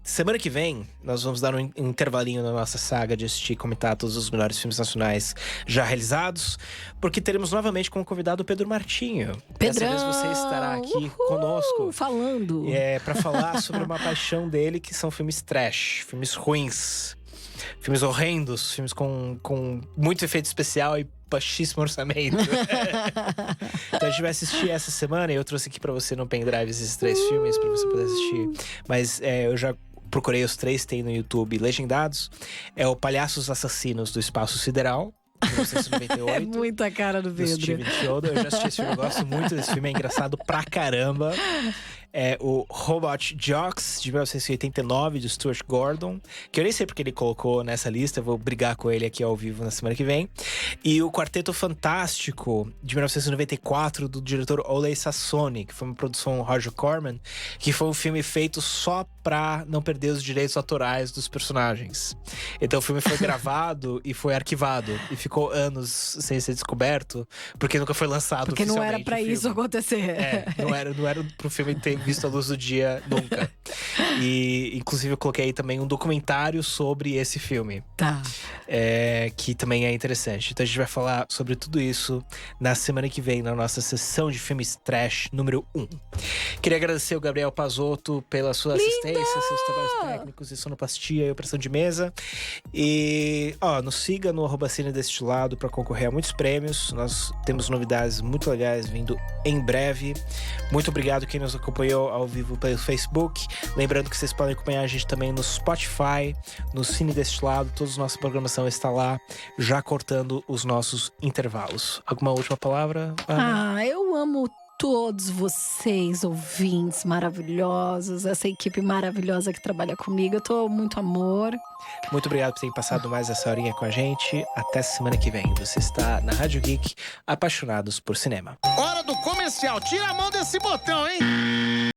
Semana que vem, nós vamos dar um intervalinho na nossa saga de assistir e comentar todos os melhores filmes nacionais já realizados, porque teremos novamente como convidado o Pedro Martinho. Pedrão! Dessa vez você estará aqui conosco. Falando. Pra falar sobre uma paixão dele, que são filmes trash, filmes ruins, filmes horrendos, filmes com muito efeito especial e baixíssimo orçamento. Então a gente vai assistir essa semana e eu trouxe aqui pra você no pendrive esses 3 filmes pra você poder assistir. Mas eu já procurei os 3, tem no YouTube legendados. É o Palhaços Assassinos do Espaço Sideral, 1998. É muita cara do Pedro. Steven Chiodo. Eu já assisti esse filme, eu gosto muito desse filme, é engraçado pra caramba. É o Robot Jox, de 1989, do Stuart Gordon, que eu nem sei porque ele colocou nessa lista, eu vou brigar com ele aqui ao vivo na semana que vem. E o Quarteto Fantástico, de 1994, do diretor Ole Sassone, que foi uma produção Roger Corman, que foi um filme feito só pra não perder os direitos autorais dos personagens. Então o filme foi gravado e foi arquivado, e ficou anos sem ser descoberto, porque nunca foi lançado Porque não era oficialmente pra o filme. isso acontecer. Não era pro filme ter visto a luz do dia nunca. E, inclusive, eu coloquei aí também um documentário sobre esse filme. Tá. Que também é interessante. Então a gente vai falar sobre tudo isso na semana que vem, na nossa sessão de filmes trash número 1. Queria agradecer o Gabriel Pazotto pela sua assistência, seus trabalhos técnicos e sonoplastia e operação de mesa. E, nos siga no @cinedestilado para concorrer a muitos prêmios. Nós temos novidades muito legais vindo em breve. Muito obrigado quem nos acompanhou ao vivo pelo Facebook. Lembrando que vocês podem acompanhar a gente também no Spotify, no Cine Destilado. Toda a nossa programação está lá, já cortando os nossos intervalos. Alguma última palavra, Ana? Eu amo todos vocês, ouvintes maravilhosos, essa equipe maravilhosa que trabalha comigo. Eu tô muito amor. Muito obrigado por terem passado mais essa horinha com a gente. Até semana que vem. Você está na Rádio Geek, apaixonados por cinema. Hora do comercial. Tira a mão desse botão, hein?